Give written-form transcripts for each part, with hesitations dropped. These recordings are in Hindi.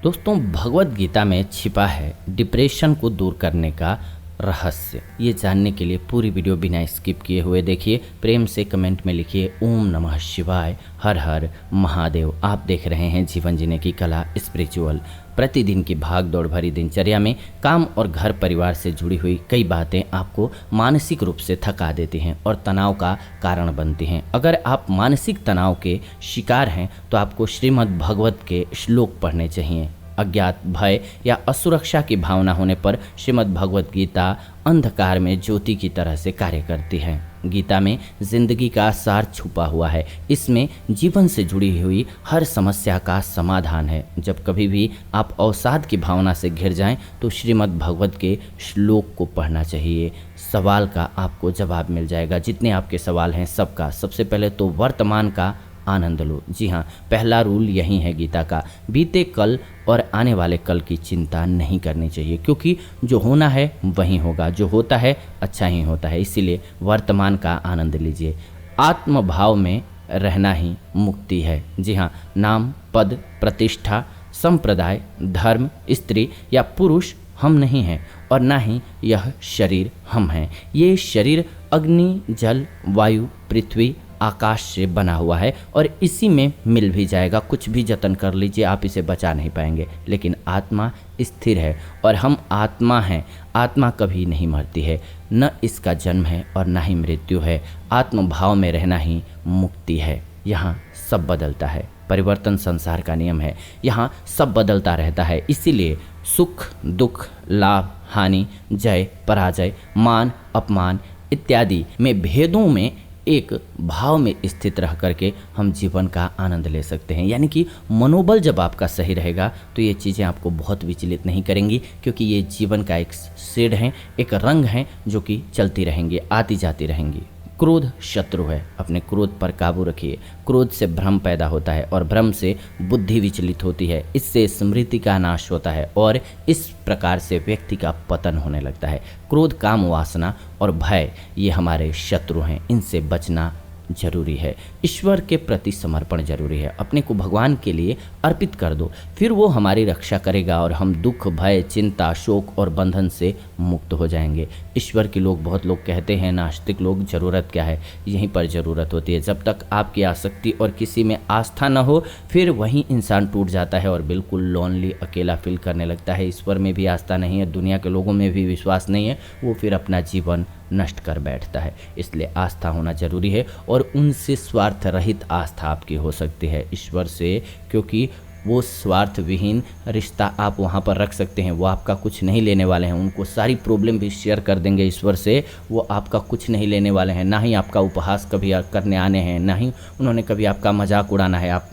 दोस्तों, भगवत गीता में छिपा है डिप्रेशन को दूर करने का रहस्य। ये जानने के लिए पूरी वीडियो बिना स्किप किए हुए देखिए। प्रेम से कमेंट में लिखिए ओम नमः शिवाय, हर हर महादेव। आप देख रहे हैं जीवन जीने की कला स्पिरिचुअल। प्रतिदिन की भाग दौड़ भरी दिनचर्या में काम और घर परिवार से जुड़ी हुई कई बातें आपको मानसिक रूप से थका देती हैं और तनाव का कारण बनती हैं। अगर आप मानसिक तनाव के शिकार हैं तो आपको श्रीमद् भगवत के श्लोक पढ़ने चाहिए। अज्ञात, भय या असुरक्षा की भावना होने पर श्रीमद् भगवत गीता अंधकार में ज्योति की तरह से कार्य करती है। गीता में जिंदगी का सार छुपा हुआ है। इसमें जीवन से जुड़ी हुई हर समस्या का समाधान है। जब कभी भी आप अवसाद की भावना से घिर जाएं तो श्रीमद् भगवत के श्लोक को पढ़ना चाहिए। सवाल का आपको जवाब मिल जाएगा। जितने आपके सवाल हैं सबका सबसे पहले तो वर्तमान का आनंद लो। जी हाँ, पहला रूल यही है गीता का। बीते कल और आने वाले कल की चिंता नहीं करनी चाहिए, क्योंकि जो होना है वही होगा, जो होता है अच्छा ही होता है। इसीलिए वर्तमान का आनंद लीजिए। आत्म भाव में रहना ही मुक्ति है। जी हाँ, नाम, पद, प्रतिष्ठा, संप्रदाय, धर्म, स्त्री या पुरुष हम नहीं हैं और ना ही यह शरीर हम हैं। ये शरीर अग्नि, जल, वायु, पृथ्वी, आकाश से बना हुआ है और इसी में मिल भी जाएगा। कुछ भी जतन कर लीजिए, आप इसे बचा नहीं पाएंगे। लेकिन आत्मा स्थिर है और हम आत्मा हैं। आत्मा कभी नहीं मरती है, न इसका जन्म है और न ही मृत्यु है। आत्म भाव में रहना ही मुक्ति है। यहाँ सब बदलता है। परिवर्तन संसार का नियम है। यहाँ सब बदलता रहता है। इसीलिए सुख, दुख, लाभ, हानि, जय, पराजय, मान, अपमान इत्यादि में भेदों में एक भाव में स्थित रह करके हम जीवन का आनंद ले सकते हैं। यानी कि मनोबल जब आपका सही रहेगा तो ये चीज़ें आपको बहुत विचलित नहीं करेंगी, क्योंकि ये जीवन का एक शेड है, एक रंग है जो कि चलती रहेंगी, आती जाती रहेंगी। क्रोध शत्रु है। अपने क्रोध पर काबू रखिए। क्रोध से भ्रम पैदा होता है और भ्रम से बुद्धि विचलित होती है। इससे स्मृति का नाश होता है और इस प्रकार से व्यक्ति का पतन होने लगता है। क्रोध, काम वासना और भय ये हमारे शत्रु हैं। इनसे बचना जरूरी है। ईश्वर के प्रति समर्पण जरूरी है। अपने को भगवान के लिए अर्पित कर दो, फिर वो हमारी रक्षा करेगा और हम दुख, भय, चिंता, शोक और बंधन से मुक्त हो जाएंगे। ईश्वर के लोग, बहुत लोग कहते हैं, नास्तिक लोग, ज़रूरत क्या है? यहीं पर ज़रूरत होती है। जब तक आपकी आसक्ति और किसी में आस्था न हो, फिर वहीं इंसान टूट जाता है और बिल्कुल लोनली, अकेला फील करने लगता है। ईश्वर में भी आस्था नहीं है, दुनिया के लोगों में भी विश्वास नहीं है, वो फिर अपना जीवन नष्ट कर बैठता है। इसलिए आस्था होना जरूरी है और उनसे स्वार्थ रहित आस्था आपकी हो सकती है ईश्वर से, क्योंकि वो स्वार्थ विहीन रिश्ता आप वहाँ पर रख सकते हैं। वो आपका कुछ नहीं लेने वाले हैं। उनको सारी प्रॉब्लम भी शेयर कर देंगे ईश्वर से। वो आपका कुछ नहीं लेने वाले हैं, ना ही आपका उपहास कभी करने आने हैं, ना ही उन्होंने कभी आपका मजाक उड़ाना है। आप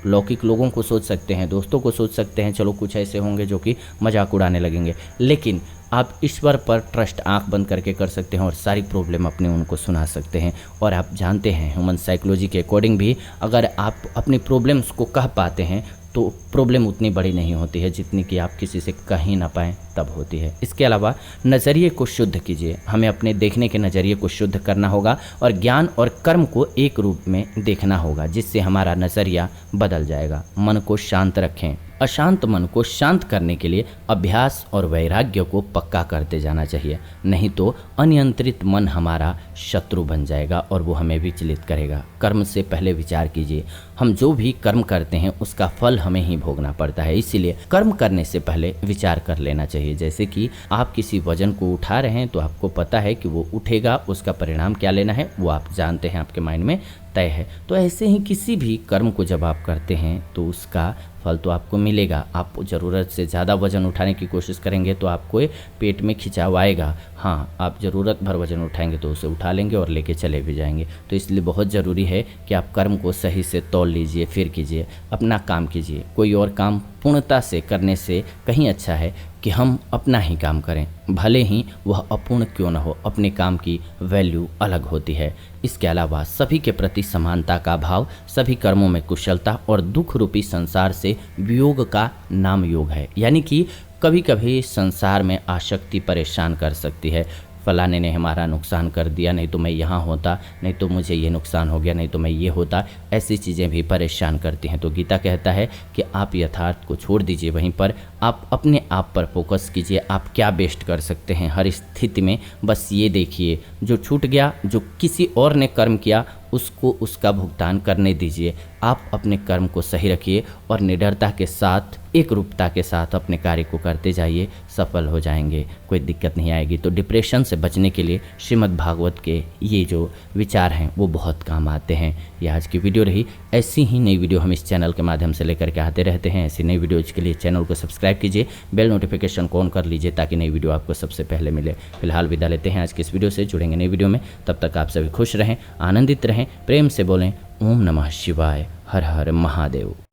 लौकिक लोगों को सोच सकते हैं, दोस्तों को सोच सकते हैं, चलो कुछ ऐसे होंगे जो कि मजाक उड़ाने लगेंगे, लेकिन आप ईश्वर पर ट्रस्ट आंख बंद करके कर सकते हैं और सारी प्रॉब्लम अपने उनको सुना सकते हैं। और आप जानते हैं ह्यूमन साइकोलॉजी के अकॉर्डिंग भी, अगर आप अपनी प्रॉब्लम्स को कह पाते हैं तो प्रॉब्लम उतनी बड़ी नहीं होती है जितनी कि आप किसी से कह ही ना पाएँ तब होती है। इसके अलावा नज़रिए को शुद्ध कीजिए। हमें अपने देखने के नज़रिए को शुद्ध करना होगा और ज्ञान और कर्म को एक रूप में देखना होगा, जिससे हमारा नज़रिया बदल जाएगा। मन को शांत रखें। अशांत मन को शांत करने के लिए अभ्यास और वैराग्य को पक्का करते जाना चाहिए, नहीं तो अनियंत्रित मन हमारा शत्रु बन जाएगा और वो हमें विचलित करेगा। कर्म से पहले विचार कीजिए। हम जो भी कर्म करते हैं उसका फल हमें ही भोगना पड़ता है, इसीलिए कर्म करने से पहले विचार कर लेना चाहिए। जैसे कि आप किसी वजन को उठा रहे हैं तो आपको पता है कि वो उठेगा, उसका परिणाम क्या लेना है वो आप जानते हैं, आपके माइंड में तय है। तो ऐसे ही किसी भी कर्म को जब आप करते हैं तो उसका फल तो आपको मिलेगा। आप ज़रूरत से ज़्यादा वजन उठाने की कोशिश करेंगे तो आपको पेट में खिंचाव आएगा। हाँ, आप ज़रूरत भर वजन उठाएंगे तो उसे उठा लेंगे और लेके चले भी जाएंगे। तो इसलिए बहुत ज़रूरी है कि आप कर्म को सही से तौल लीजिए, फिर कीजिए, अपना काम कीजिए। कोई और काम पूर्णता से करने से कहीं अच्छा है कि हम अपना ही काम करें, भले ही वह अपूर्ण क्यों न हो। अपने काम की वैल्यू अलग होती है। इसके अलावा सभी के प्रति समानता का भाव, सभी कर्मों में कुशलता और दुख रूपी संसार से वियोग का नाम योग है। यानी कि कभी कभी संसार में आसक्ति परेशान कर सकती है, फलाने ने हमारा नुकसान कर दिया, नहीं तो मैं यहाँ होता, नहीं तो मुझे ये नुकसान हो गया, नहीं तो मैं ये होता। ऐसी चीज़ें भी परेशान करती हैं। तो गीता कहता है कि आप यथार्थ को छोड़ दीजिए, वहीं पर आप अपने आप पर फोकस कीजिए। आप क्या बेस्ट कर सकते हैं हर स्थिति में, बस ये देखिए। जो छूट गया, जो किसी और ने कर्म किया, उसको उसका भुगतान करने दीजिए। आप अपने कर्म को सही रखिए और निडरता के साथ, एक रूपता के साथ अपने कार्य को करते जाइए, सफल हो जाएंगे, कोई दिक्कत नहीं आएगी। तो डिप्रेशन से बचने के लिए श्रीमद् भागवत के ये जो विचार हैं वो बहुत काम आते हैं। ये आज की वीडियो रही। ऐसी ही नई वीडियो हम इस चैनल के माध्यम से लेकर के आते रहते हैं। ऐसी नई वीडियोज़ के लिए चैनल को सब्सक्राइब कीजिए, बेल नोटिफिकेशन को ऑन कर लीजिए ताकि नई वीडियो आपको सबसे पहले मिले। फिलहाल विदा लेते हैं आज की इस वीडियो से, जुड़ेंगे नई वीडियो में। तब तक आप सभी खुश रहें, आनंदित रहें, प्रेम से बोलें ओम नमः शिवाय, हर हर महादेव।